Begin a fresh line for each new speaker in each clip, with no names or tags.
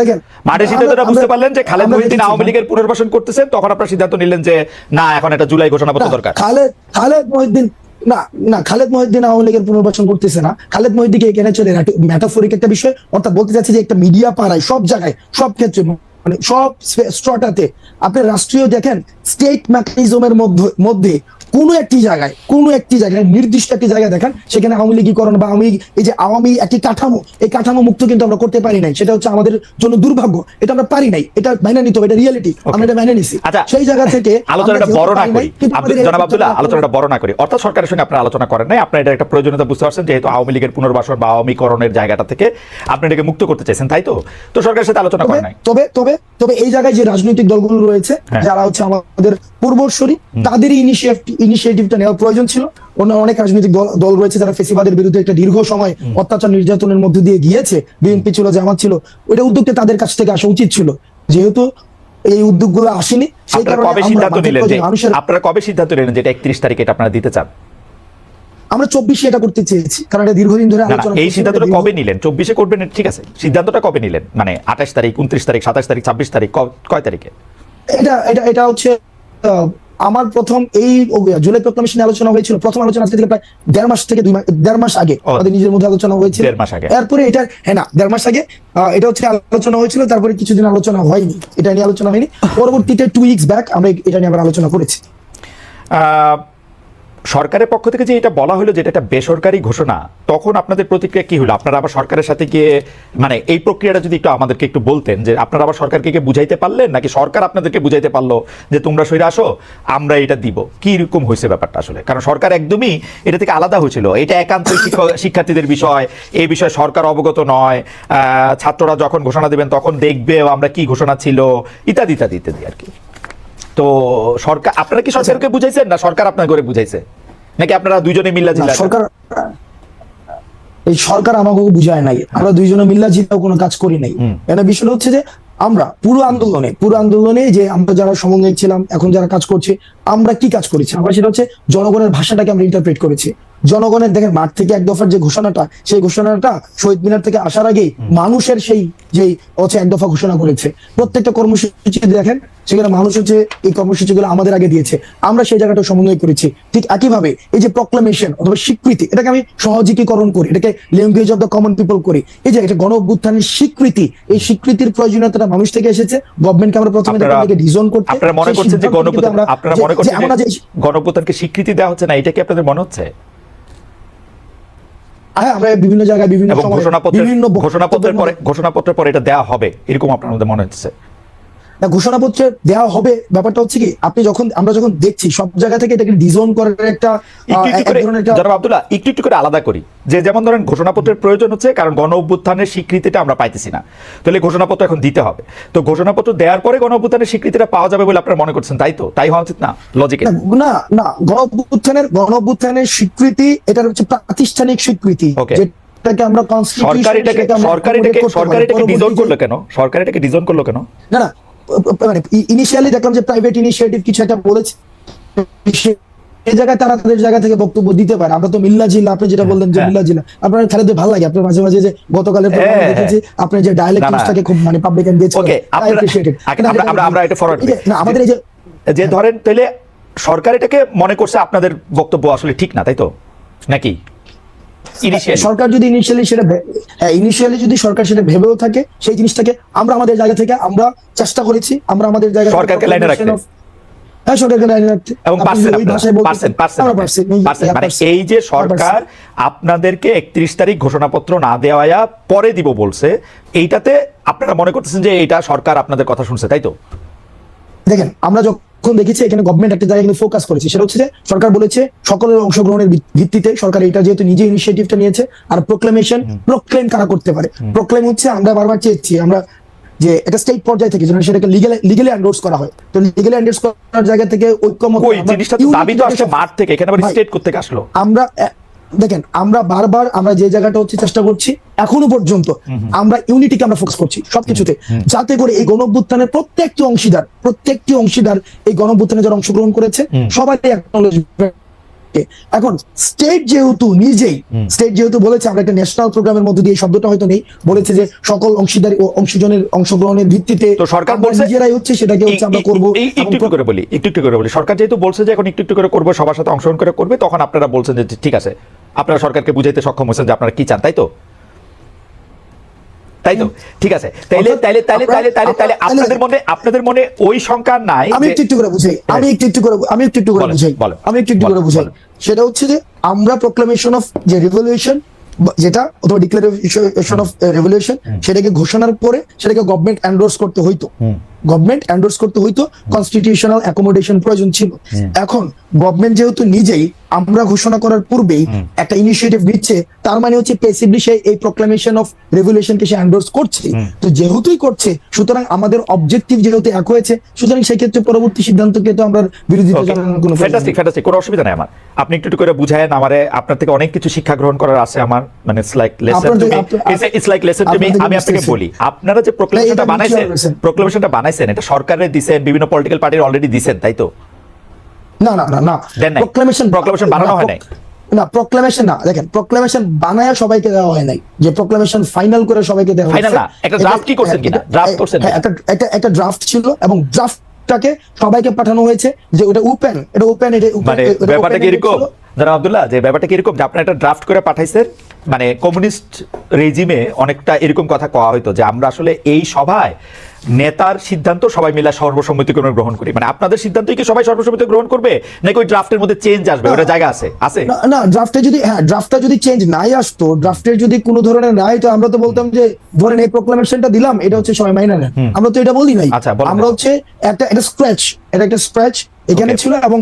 দেখেন
মাঠে সিদ্ধান্তটা বুঝতে পারলেন যে খালেদ মহিউদ্দিন আওয়ামী লীগের পুনর্বাসন করতেছেন, তখন আপনার সিদ্ধান্ত নিলেন যে না, এখন একটা জুলাই ঘোষণাপত্র দরকার।
খালেদ মহিউদ্দিন খালেদ মহিউদ্দিন আওয়ামী লীগের পুনর্বাসন করতেছে না। খালেদ মহিউদ্দিনকে এখানে চলে মেটাফরিক একটা বিষয়, অর্থাৎ বলতে চাচ্ছি যে একটা মিডিয়া পাড়ায় সব জায়গায় সব ক্ষেত্রে মানে সব স্ট্রটাতে আপনি রাষ্ট্রীয় দেখেন স্টেট মেকানিজমের মধ্যে কোনো একটি জায়গায় নির্দিষ্ট একটি জায়গায় দেখেন সেখানে আওয়ামী লীগীকরণ বা এই যে আওয়ামী একটি কাঠামো, এই কাঠামো মুক্ত কিন্তু আমরা করতে পারি নাই। সেটা হচ্ছে আমাদের জন্য দুর্ভাগ্য, এটা আমরা পারি নাই, এটা মেনে নিতে হবে, এটা রিয়েলিটি, আমরা এটা মেনে নিছি।
সেই জায়গা থেকে আলোচনাটা বড় না করি, জনাব আব্দুল্লাহ, আলোচনাটা বড় না করি। অর্থাৎ সরকারের সঙ্গে আপনারা আলোচনা করেন নাই, আপনারা এটা একটা প্রয়োজনীয়তা বুঝতে পারছেন, যেহেতু আওয়ামী লীগের পুনর্বাসন বা আওয়ামীকরণের জায়গাটা থেকে আপনি এটাকে মুক্ত করতে চাইছেন, তাই তো? তো সরকারের সাথে আলোচনা করেন নাই।
তবে এই জায়গায় যে রাজনৈতিক দলগুলো রয়েছে যারা হচ্ছে আমাদের পূর্বসূরি, তাদেরই ইনিশিয়েটিভটা নেওয়ার প্রয়োজন ছিল। অনেক রাজনৈতিক দল রয়েছে যারা ফেসিবাদের বিরুদ্ধে একটা দীর্ঘ সময় অত্যাচার নির্যাতনের মধ্যে দিয়ে গিয়েছে, বিএনপি ছিল, জামাত ছিল, ওইটা উদ্যোগটা তাদের কাছ থেকে আসা উচিত ছিল। যেহেতু এই উদ্যোগগুলো আসেনি, সেই কারণে
আপনারা কবে সিদ্ধান্ত নিলেন যে এটা 31 তারিখে এটা আপনারা দিতে চান?
আমরা 24-এ এটা করতে চেয়েছি, কারণ এটা দীর্ঘদিন ধরে আলোচনা।
এই সিদ্ধান্তটা কবে নিলেন? 24-এ করবেন, ঠিক আছে, সিদ্ধান্তটা কবে নিলেন? মানে 28 তারিখ, 29 তারিখ, 27 তারিখ, 26 তারিখ, কয় তারিখে?
এটা হচ্ছে আমার প্রথম এই জুলাই প্রক্লামেশন আলোচনা হয়েছিল, প্রথম আলোচনা আজকে থেকে প্রায় 1.5 মাস থেকে 2 মাস আগে আমাদের নিজের মধ্যে আলোচনা হয়েছিল।
1.5 মাস আগে।
এরপরে এটা 1.5 মাস আগে এটা হচ্ছে আলোচনা হয়েছিল, তারপরে কিছুদিন আলোচনা হয়নি, এটা নিয়ে আলোচনা হয়নি। পরবর্তীতে 2 উইকস ব্যাক আমরা এটা নিয়ে আবার আলোচনা করেছি।
সরকারের পক্ষ থেকে যে এটা বলা হলো যে এটা একটা বেসরকারি ঘোষণা, তখন আপনাদের প্রতিক্রিয়া কি হলো? আপনারা আবার সরকারের সাথে গিয়ে মানে এই প্রক্রিয়াটা যদি একটু আমাদেরকে একটু বলতেন, যে আপনারা আবার সরকারকে গিয়ে বুঝাইতে পারলেন, নাকি সরকার আপনাদেরকে বুঝাইতে পারলো যে তোমরা সইরে আসো, আমরা এটা দিব? কি রকম হয়েছে ব্যাপারটা আসলে? কারণ সরকার একদমই এটা থেকে আলাদা হয়েছিল, এটা একান্ত শিক্ষার্থীদের বিষয়, এই বিষয়ে সরকার অবগত নয়, ছাত্ররা যখন ঘোষণা দেবেন তখন দেখবে আমরা কি ঘোষণা ছিল, ইত্যাদি ইত্যাদি ইত্যাদি আর কি। তো সরকার, আপনারা কি সরকারকে বুঝাইছেন, না সরকার আপনার করে বুঝাইছে, নাকি আপনারা দুইজনে মিল্লা জিল্লা?
সরকার আমাকে বুঝায় নাই, আমরা দুইজনে মিল্লা জিল্লাও কোনো কাজ করি নাই। এটা বিষয় হচ্ছে যে আমরা পুরো আন্দোলনে যে আমরা যারা সমন্বয়ক ছিলাম, এখন যারা কাজ করছে, আমরা কি কাজ করেছি? আমরা সেটা হচ্ছে জনগণের ভাষাটাকে আমরা ইন্টারপ্রেট করেছি। জনগণের দেখেন মাঠ থেকে 1 দফার যে ঘোষণাটা, সেই ঘোষণাটা শহীদ মিনার থেকে আসার আগেই মানুষের সেই যে হচ্ছে 1 দফা ঘোষণা করেছে। প্রত্যেকটা কর্মসূচি দেখেন সেখানে মানুষ হচ্ছে এই কর্মসূচিগুলো আমাদের আগে দিয়েছে, আমরা সেই জায়গাটা সমন্বয় করেছি। ঠিক একইভাবে এই যে প্রক্লামেশন অথবা স্বীকৃতি, এটাকে আমি সহযোগীকরণ করি, এটাকে language of the common people করি। এই যে এটা গণ অভ্যুত্থানের স্বীকৃতি, এই স্বীকৃতির প্রয়োজনীয়তাটা মানুষ থেকে এসেছে। গভর্নমেন্টকে আমরা প্রথমে ডিজাইন করতে,
আপনারা মনে করছেন যে গণ অভ্যুত্থানকে স্বীকৃতি দেওয়া হচ্ছে না, এটা কি আপনাদের মনে হচ্ছে?
আমরা বিভিন্ন জায়গায় বিভিন্ন
ঘোষণাপত্রের পরে এটা দেওয়া হবে এরকম আপনাদের মনে হচ্ছে?
ঘোষণাপত্রে দেওয়া হবে, ব্যাপারটা হচ্ছে কি, আমরা যখন দেখছি সব জায়গা থেকে এটাকে ডিজাইন করার একটা
জনাব আব্দুল্লাহ একটু করে আলাদা করি, যে যেমন ধরেন ঘোষণাপত্রের প্রয়োজন হচ্ছে কারণ গণ অভ্যুত্থানের স্বীকৃতিটা আমরা পাইতেছি না, তাহলে ঘোষণাপত্র এখন দিতে হবে। তো ঘোষণাপত্র দেওয়ার পরে গণ অভ্যুত্থানের স্বীকৃতিটা পাওয়া যাবে বলে আপনারা মনে করছেন, তাই তো? তাই হওয়া উচিত না লজিকে?
না, গণ অভ্যুত্থানের স্বীকৃতি এটা হচ্ছে প্রাতিষ্ঠানিক স্বীকৃতি, যেটাকে আমরা
সরকার এটাকে ডিজাইন করলো কেন?
না, মানে ইনিশিয়ালি দেখলাম যে প্রাইভেট ইনিশিয়েটিভ কিছু একটা বলেছে, এই জায়গায় তারা তাদের জায়গা থেকে বক্তব্য দিতে পারে। আমরা তো মিল্লা জিল্লা, আপনি যেটা বললেন যে মিল্লা জিল্লা, আপনার খেলে ভালো লাগে, আপনার মাঝে মাঝে যে গতকালের প্রোগ্রামে দেখেছি আপনি যে ডায়ালেক্টিক্সটাকে খুব মানে পাবলিক এনগেজ করেন,
আমরা এটা ফরওয়ার্ড করি।
না, আমাদের এই
যে ধরেন তাহলে সরকার এটাকে মনে করছে আপনাদের বক্তব্য আসলে ঠিক না, তাই তো? নাকি
সরকার যদি ইনিশিয়ালি যদি সরকার সেটা ভেবেও থাকে, সেই জিনিসটাকে আমরা আমাদের জায়গা থেকে আমরা চেষ্টা করেছি, আমরা আমাদের জায়গা
সরকারকে লাইনে রাখতে,
সরকারকে লাইনে রাখতে, এবং
মানে এই যে সরকার আপনাদেরকে 31 তারিখ ঘোষণাপত্র না দেওয়া পরে দিব বলছে, এইটাতে আপনারা মনে করতেছেন যে এটা সরকার আপনাদের কথা শুনছে, তাই তো?
দেখেন আমরা যখন দেখেছি এখানে গভর্নমেন্ট একটা জায়গায় কিন্তু ফোকাস করেছে, সেটা হচ্ছে যে সরকার বলেছে সকলের অংশগ্রহণের ভিত্তিতে সরকার এটা যেহেতু নিজে ইনিশিয়েটিভটা নিয়েছে। আর প্রোক্লেম কারা করতে পারে? প্রোক্লেম হচ্ছে আমরা বারবার চেয়েছি আমরা যে এটা স্টেট পর্যায় থেকে যেন সেটাকে লিগ্যালি এন্ডোর্স করা হয়। তো লিগ্যালি এন্ডোর্স করার জায়গা থেকে ঐক্যমত
দাবি তো আসলে মাঠ থেকে, এখানে আবার স্টেট করতে আসলো।
আমরা দেখেন আমরা বারবার আমরা যে জায়গাটা হচ্ছে চেষ্টা করছি এখনো পর্যন্ত, আমরা ইউনিটিকে আমরা ফোকাস করছি সবকিছুতে, যাতে করে এই গণ অভ্যুত্থানের প্রত্যেকটি অংশীদার এই গণ অভ্যুত্থানে যারা অংশগ্রহণ করেছে সবাই স্টেটকে। এখন স্টেট যেহেতু বলেছে আমরা একটা ন্যাশনাল প্রোগ্রামের মধ্যে দিয়ে, শব্দটা হয়তো নেই, বলেছে যে সকল অংশীদারি ও অংশগ্রহণের ভিত্তিতে
তো সরকার
আমরা
বলছে
নিজেরাই হচ্ছে সেটাকে হচ্ছে আমরা করবো।
একটু একটু করে বলি সরকার যেহেতু বলছে যে এখন একটু একটু করে করবো, সবার সাথে অংশগ্রহণ করে করবে, তখন আপনারা বলছেন যে ঠিক আছে, আপনারা সরকারকে বুঝাইতে সক্ষম হয়েছেন যে আপনারা কি চান, তাই তো? ঠিক আছে, তাইলে আপনাদের মনে ওই সংখ্যা নাই?
আমি একটু করে বুঝাই। সেটা হচ্ছে যে আমরা প্রোক্লামেশন অফ যে রেভলিউশন, যেটা অথবা ডিক্লারেশন অফ রেভলিউশন, সেটাকে ঘোষণার পরে সেটাকে গভর্নমেন্ট এন্ডোর্স করতে হইতো, কনস্টিটিউশনাল অ্যাকোমোডেশন প্রয়োজন ছিল। এখন গভর্নমেন্ট যেহেতু নিজেই আমরা ঘোষণা করার পূর্বেই একটা ইনিশিয়েটিভ নিচ্ছে, তার মানে হচ্ছে প্যাসিভলি সে এই প্রোক্লামেশন অফ রেভলিউশনকে সে এন্ডোর্স করছে। তো যেহেতুই করছে, সুতরাং আমাদের অবজেক্টিভ যেহেতু এক হয়েছে, সুতরাং সেই ক্ষেত্রে পরবর্তী সিদ্ধান্তকে তো আমরা বিরোধিতা জানানোর কোনো
ফ্যান্টাস্টিক, কোনো অসুবিধা নাই আমার। আপনি একটু করে বুঝায়েন আমারে, আপনার থেকে অনেক কিছু শিক্ষা গ্রহণ করার আছে আমার, মানে it's like lesson to me. আমি আপনাকে বলি, আপনারা যে প্রোক্লামেশনটা বানাইছেন এটা সরকারের দিবেন, বিভিন্ন পলিটিক্যাল পার্টির অলরেডি দিবেন, তাই তো?
না, প্রোক্লামেশন বানানো হয় নাই। না, প্রোক্লামেশন না, দেখেন, প্রোক্লামেশন বানায়া সবাইকে দেওয়া হয় নাই, যে প্রোক্লামেশন ফাইনাল করে সবাইকে দেওয়া হয়।
ফাইনাল না, একটা ড্রাফট কি করছেন কিনা? ড্রাফট করছেন,
একটা ড্রাফট ছিল এবং ড্রাফটটাকে সবাইকে পাঠানো হয়েছে, যে ওটা ওপেন,
মানে ব্যাপারটা কি এরকম জনাব আব্দুল্লাহ, যে ব্যাপারটা কি এরকম যে আপনি একটা ড্রাফট করে পাঠাইছেন? মানে কমিউনিস্ট রেজিমে অনেকটা এরকম কথা কওয়া হইতো যে আমরা আসলে এই সভায় নেতার সিদ্ধান্ত সবাই মিলে সর্বসম্মতিক্রমে গ্রহণ করি। মানে আপনাদের সিদ্ধান্তই কি সবাই সর্বসম্মতি গ্রহণ করবে, নাকি ওই ড্রাফটের মধ্যে চেঞ্জ আসবে? ওটা জায়গা আছে
না, ড্রাফটটা যদি চেঞ্জ নাই আসতো, ড্রাফটের যদি কোনো ধরনের নাই, তো আমরা তো বলতাম যে ধরেন এই প্রোক্লামেশনটা দিলাম, এটা হচ্ছে সবাই মাইনা নেন। আমরা তো এটা বলি নাই। আমরা হচ্ছে একটা স্ক্র্যাচ এখানে ছিল, এবং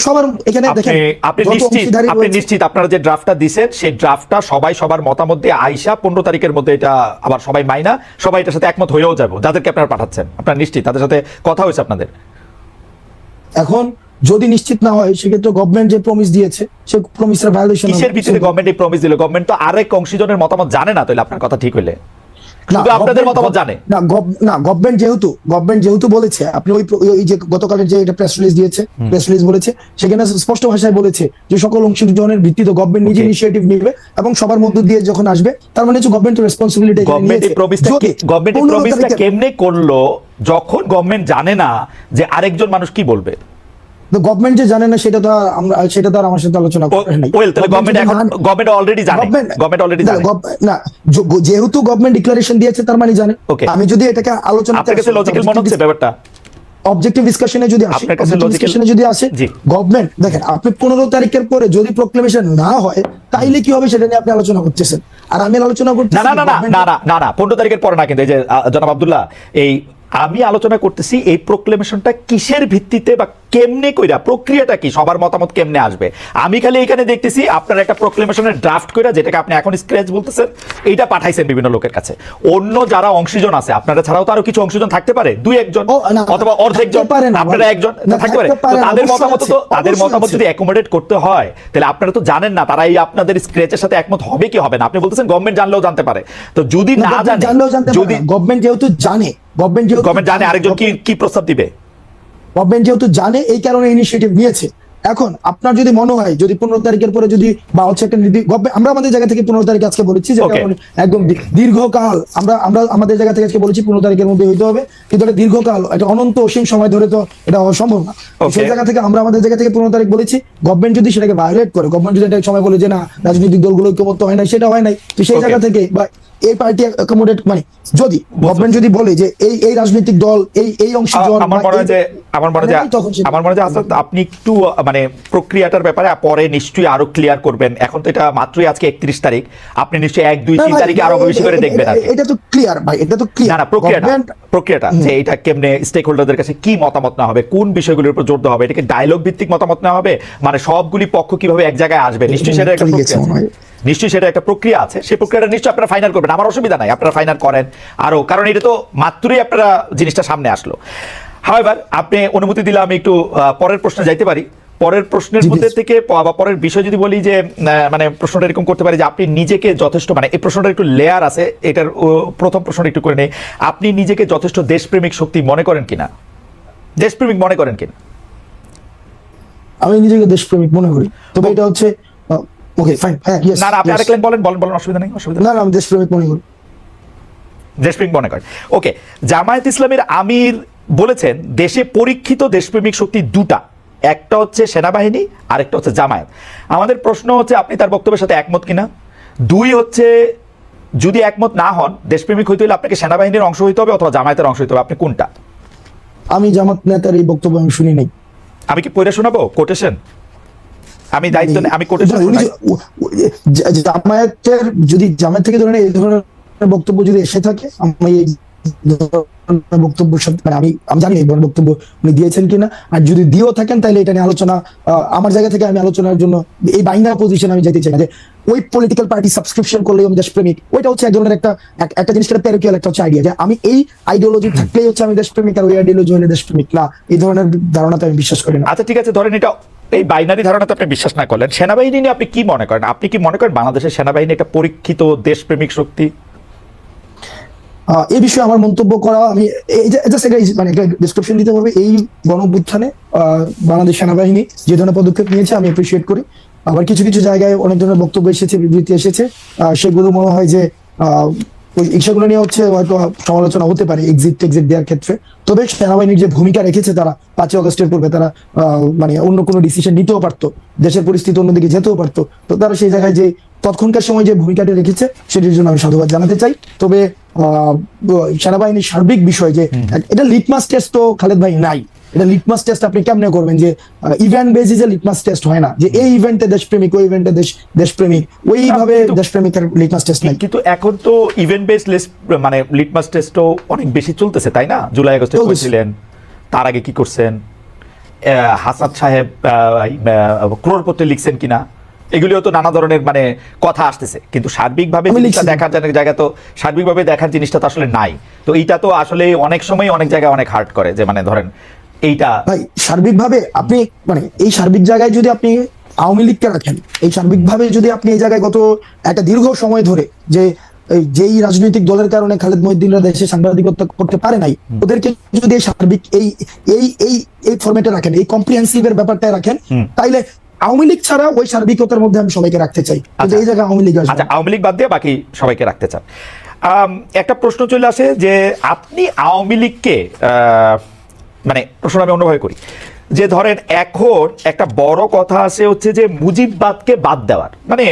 সবার এখানে দেখেন,
আপনি নিশ্চিত আপনারা যে ড্রাফটটা দিবেন সেই ড্রাফটটা সবাই সবার মতামত দিয়ে আইসা 15 তারিখের মধ্যে এটা আবার সবাই মাইনা, সবাই এটার সাথে একমত হয়েও যাবো, যাদেরকে আপনারা পাঠাচ্ছেন? আপনারা নিশ্চিত তাদের সাথে কথা হয়েছে আপনাদের?
এখন যদি নিশ্চিত না হয়, সেক্ষেত্রে গভর্নমেন্ট যে প্রমিস দিয়েছে, সে প্রমিসের ভায়োলেশন।
কিসের ভিত্তিতে গভর্নমেন্ট এই প্রমিস দিল? গভর্নমেন্ট তো আরেক অংশীজনের মতামত জানে না, তাইলে আপনার কথা ঠিক হইলে শুধু আপনাদের মতামত জানে
না। গভর্নমেন্ট যেহেতু বলেছে, আপনি ওই যে গতকালের যে প্রেস রিলিজ বলেছে, সেখানে স্পষ্ট ভাষায় বলেছে যে সকল অংশীজনের ভিত্তিতে গভর্নমেন্ট নিজে ইনিশিয়েটিভ নেবে এবং সবার মধ্য দিয়ে যখন আসবে, তার মানে হচ্ছে গভর্নমেন্টের রেসপন্সিবিলিটি।
গভর্নমেন্ট কেমনে করলো যখন গভর্নমেন্ট জানে না যে আরেকজন মানুষ কি বলবে?
গভর্নমেন্ট যে জানে না, সেটা তো আমার সাথে আলোচনা করে নাই।
গভর্নমেন্ট অলরেডি জানে
না, যেহেতু গভর্নমেন্ট ডিক্লারেশন দিয়েছে, তার মানে জানে। আমি যদি এটাকে আলোচনা,
আপনার কাছে লজিক্যাল মনে হচ্ছে ব্যাপারটা?
অবজেক্টিভ ডিসকাশনে যদি আসে, গভর্নমেন্ট দেখেন, আপনি 15 তারিখের পরে যদি প্রোক্লেমেশন না হয়, তাইলে কি হবে সেটা নিয়ে আপনি আলোচনা করতেছেন, আর আমি আলোচনা করতেছি
না 15 তারিখের পরে না। কিন্তু এই যে জনাব আব্দুল্লাহ, আমি আলোচনা করতেছি এই প্রোক্লেমেশনটা কিসের ভিত্তিতে বা কেমনে কইরা, প্রক্রিয়াটা কি, সবার মতামত কেমনে আসবে? আমি খালি এখানে দেখতেছি আপনার একটা প্রোক্লেমেশনের ড্রাফট কইরা, যেটাকে আপনি এখন স্ক্র্যাচ বলতেছেন, এইটা পাঠাইছেন বিভিন্ন লোকের কাছে। অন্য যারা অংশীজন আছে, আপনারা ছাড়াও তো আরো কিছু অংশীজন থাকতে পারে, 2-1 জন অথবা অর্ধেক জন, আপনারা একজন থাকতে পারে। তাদের মতামত যদি অ্যাকোমোডেট করতে হয়, তাহলে আপনারা তো জানেন না তারা এই আপনাদের স্ক্র্যাচের সাথে একমত হবে কি হবে না। আপনি বলতেছেন গভর্নমেন্ট জানলেও জানতে পারে, তো যদি না জানে, যদি
গভর্নমেন্ট যেহেতু জানে,
আরেকজন কি প্রস্তাব দিবে?
গভর্নমেন্ট যেহেতু জানে, এই কারণে ইনিশিয়েটিভ নিয়েছে। এখন আপনার যদি মনে হয়, যদি 15 তারিখের পরে যদি বা হচ্ছে একটা আমরা আমাদের জায়গা থেকে 15 তারিখ আজকে বলেছি যে একদম দীর্ঘকাল, আমরা আমাদের জায়গা থেকে আজকে বলেছি 15 তারিখের মধ্যে হইতে হবে, কিন্তু এটা দীর্ঘকাল, এটা অনন্ত অসীম সময় ধরে তো এটা সম্ভব না। সেই জায়গা থেকে আমরা আমাদের জায়গা থেকে 15 তারিখ বলেছি। গভর্নমেন্ট যদি সেটাকে ভায়োলেট করে, গভর্নমেন্ট যদি একটা সময় বলে যে না, রাজনৈতিক দলগুলো ঐক্যবদ্ধ হয় নাই, সেটা হয় নাই, তো সেই জায়গা থেকে বা এই পার্টি অ্যাকোমোডেট, মানে যদি গভর্নমেন্ট যদি বলে যে এই রাজনৈতিক দল, এই অংশীজন,
আমার মনে হয় যে আপনি একটু মানে প্রক্রিয়াটার ব্যাপারে পরে নিশ্চয়ই আরো ক্লিয়ার করবেন। এখন তো এটা মাত্রই আজকে 31 তারিখ, আপনি নিশ্চয়ই 1, 2, 3 তারিখে আরো বেশি করে দেখবেন।
এটা তো ক্লিয়ার ভাই, এটা তো ক্লিয়ার।
না, প্রক্রিয়াটা যে এটা কেমনে স্টেক হোল্ডারদের কাছে কি মতামত না হবে, কোন বিষয়গুলোর উপর জোর দেওয়া হবে, এটাকে ডায়লগ ভিত্তিক মতামত না হবে, মানে সবগুলি পক্ষ কিভাবে এক জায়গায় আসবে, নিশ্চয়ই সেটা একটা প্রক্রিয়া আছে। সেই প্রক্রিয়াটা নিশ্চয়ই আপনারা ফাইনাল করবেন, আমার অসুবিধা নাই, আপনারা ফাইনাল করেন আরো, কারণ এটা তো মাত্রই আপনারা জিনিসটা সামনে আসলো। হাওয়েভার, আপনি অনুমতি দিলে আমি একটু পরের প্রশ্নে যাইতে পারি। পরের প্রশ্নের মধ্যে থেকে বা পরের বিষয় যদি বলি যে মানে প্রশ্নটা এরকম করতে পারি যে আপনি নিজেকে যথেষ্ট, মানে এই প্রশ্নটা একটু লেয়ার আছে, এটার প্রথম প্রশ্নটা একটু করে নেই, আপনি নিজেকে যথেষ্ট দেশপ্রেমিক শক্তি মনে করেন কিনা? দেশপ্রেমিক মনে করেন কিনা?
আমি নিজেকে দেশপ্রেমিক মনে করি, তবে এটা হচ্ছে ওকে ফাইন, হ্যাঁ yes,
না না আপনি
yes.
আরেক লাইন বলেন বলেন বলেন, অসুবিধা নেই, অসুবিধা নেই।
না না আমি দেশপ্রেমিক মনে করি।
দেশপ্রেমিক মনে করেন, ওকে। জামায়াত ইসলামের আমির বলেছেন দেশে পরীক্ষিত দেশপ্রেমিক শক্তি দুটা, একটা হচ্ছে সেনাবাহিনী আর একটা হচ্ছে জামায়াত। আমাদের প্রশ্ন হচ্ছে আপনি তার বক্তব্যের সাথে একমত কিনা, দুই হচ্ছে যদি একমত না হন দেশপ্রেমিক হইতে হলে আপনাকে সেনাবাহিনীর অংশ হইতে হবে অথবা জামায়াতের অংশ হইতে হবে, আপনি কোনটা?
আমি জামাত নেতার এই বক্তব্য আমি শুনি নাই।
আমি কি পড়ে শোনাবো কোটেশন? আমি দায়িত্ব আমি কোটেশন
উনি জামায়াতের যদি জামায়াত থেকে ধরেন এই ধরনের বক্তব্য যদি এসে থাকে, আমি এই ধরনের বক্তব্যের সাথে মানে আমি জানি এই ধরনের বক্তব্য উনি দিয়েছেন কিনা, আর যদি দিয়েও থাকেন তাহলে এটা নিয়ে আলোচনা আমার জায়গা থেকে আমি আলোচনার জন্য এই বাইনারি পজিশন আমি যেতে চাই না যে ওই পলিটিক্যাল পার্টি সাবস্ক্রিপশন করলে আমি দেশপ্রেমিক, ওইটা হচ্ছে এক ধরনের একটা জিনিসটা প্যারিকুয়াল একটা হচ্ছে আইডিয়া যে আমি এই আইডিওলজি থাকলেই হচ্ছে আমি দেশপ্রেমিক আর ওই আইডিওলজি হলে দেশপ্রেমিক না, এই ধরনের ধারণাতে আমি বিশ্বাস করি না।
আচ্ছা ঠিক আছে, ধরেন এটা এই বাইনারি ধারণাতে আপনি বিশ্বাস না করলেন, সেনাবাহিনী নিয়ে আপনি কি মনে করেন? আপনি কি মনে করেন বাংলাদেশের সেনাবাহিনী একটা পরীক্ষিত দেশপ্রেমিক শক্তি?
এই বিষয়ে আমার মন্তব্য করা আমি মানে একটা ডিসক্রিপশন দিতে পারবে। এই গণঅভ্যুত্থানে বাংলাদেশ সেনাবাহিনী যে ধরনের পদক্ষেপ নিয়েছে আমি অ্যাপ্রিসিয়েট করি। আবার কিছু কিছু জায়গায় অনেক ধরনের বক্তব্য এসেছে, বিবৃতি এসেছে, সেগুলো মনে হয় যে ওই ইস্যুগুলো নিয়ে হচ্ছে হয়তো সমালোচনা হতে পারে এক্সিট দেওয়ার ক্ষেত্রে। তবে সেনাবাহিনীর যে ভূমিকা রেখেছে তারা 5ই আগস্টের পূর্বে, তারা মানে অন্য কোনো ডিসিশন নিতেও পারতো, দেশের পরিস্থিতি অন্যদিকে যেতেও পারতো, তো তারা সেই জায়গায় যে তৎক্ষণকার সময় যে ভূমিকাটা রেখেছে সেটির জন্য আমি সাধুবাদ জানাতে চাই। তবে সেনাবাহিনীর সার্বিক বিষয় যে এটা লিটমাস টেস্ট তো খালেদ ভাই নাই, এটা লিটমাস টেস্ট আপনি কেমনে করবেন যে ইভেন্ট বেসিসে লিটমাস টেস্ট হয় না যে এই ইভেন্টে দেশপ্রেমিক ওই ইভেন্টে দেশপ্রেমিক, ওইভাবে দেশপ্রেমিকের লিটমাস টেস্ট নাই।
কিন্তু এখন তো ইভেন্ট বেসড মানে লিটমাস টেস্টও অনেক বেশি চলতেছে তাই না? জুলাই আগস্টে করেছিলেন, তার আগে কি করছেন, হাসান সাহেব ক্রোড়পত্রে লিখছেন কিনা, এগুলিও তো নানা ধরনের মানে কথা আসতেছে, কিন্তু সার্বিকভাবে জিনিসটা দেখার জায়গা তো সার্বিকভাবে দেখার জিনিসটা তো আসলে নাই। তো এইটা তো আসলে অনেক সময় অনেক জায়গায় অনেক হার্ট করে যে মানে ধরেন এইটা
ভাই সার্বিকভাবে আপনি মানে এই সার্বিক জায়গায় যদি আপনি আওয়ামী লীগকে রাখেন, এই সার্বিকভাবে যদি আপনি এই জায়গায় গত একটা দীর্ঘ সময় ধরে যে যেই রাজনৈতিক দলের কারণে খালেদ মহিউদ্দিনরা দেশে সাংবাদিকতা করতে পারে নাই, ওদেরকে যদি এই সার্বিক এই এই এই এই ফরম্যাটে রাখেন, এই কম্প্রিহেন্সিভের ব্যাপারটা রাখেন, তাইলে আওয়ামী লীগ ছাড়া ওই সার্বিকতার মধ্যে আমি সবাইকে রাখতে চাই। কিন্তু এই জায়গায় আওয়ামী লীগ আসবে।
আচ্ছা, আওয়ামী লীগ বাদ দিয়ে বাকি সবাইকে রাখতে চান। একটা প্রশ্ন চলে আসে যে আপনি আওয়ামী লীগকে মানে প্রশ্ন আমি অন্যভাবে করি যে ধরেন এখন একটা বড় কথা আছে হচ্ছে যে মুজিববাদকে বাদ দেওয়ার, মানে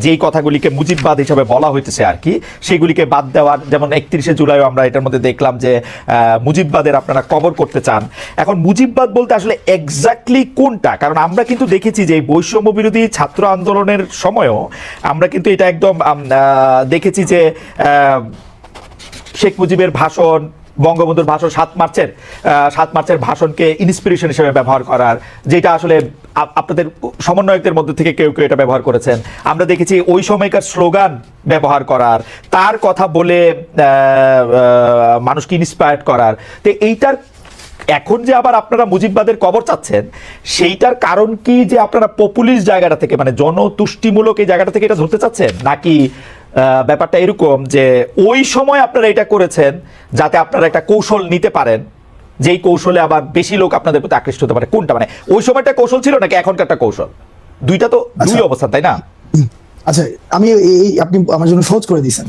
যেই কথাগুলিকে মুজিববাদ হিসাবে বলা হইতেছে আর কি, সেগুলিকে বাদ দেওয়ার। যেমন 31শে জুলাই আমরা এটার মধ্যে দেখলাম যে মুজিববাদের আপনারা কবর করতে চান। এখন মুজিববাদ বলতে আসলে এক্স্যাক্টলি কোনটা? কারণ আমরা কিন্তু দেখেছি যে বৈষম্য বিরোধী ছাত্র আন্দোলনের সময়ও আমরা কিন্তু এটা একদম দেখেছি যে শেখ মুজিবের ভাষণ, বঙ্গবন্ধুর ভাষণ 7 মার্চের ভাষণকে ইন্সপিরেশন হিসেবে ব্যবহার করার, যেটা আসলে আপনাদের সমন্বয়কদের মধ্যে থেকে কেউ কেউ এটা ব্যবহার করেছেন। আমরা দেখেছি ওই সময়কার স্লোগান ব্যবহার করার, তার কথা বলে মানুষকে ইন্সপায়ার্ড করার। তো এইটার এখন যে আবার আপনারা মুজিববাদের কবর চাচ্ছেন, সেইটার কারণ কি যে আপনারা পপুলিস্ট জায়গাটা থেকে মানে জনতুষ্টিমূলক এই জায়গাটা থেকে এটা ধরতে চাচ্ছেন, নাকি ব্যাপারটা এরকম যে ওই সময় আপনারা এটা করেছেন যাতে আপনারা একটা কৌশল নিতে পারেন, যেই কৌশলে আবার বেশি লোক আপনাদের প্রতি আকৃষ্ট হতে পারে? কোনটা মানে ওই সময়টা কৌশল ছিল নাকি এখনকারটা কৌশল? দুইটা তো দুই অবস্থা তাই না?
আচ্ছা আমি আপনি আমার জন্য সহজ করে দিয়েছেন।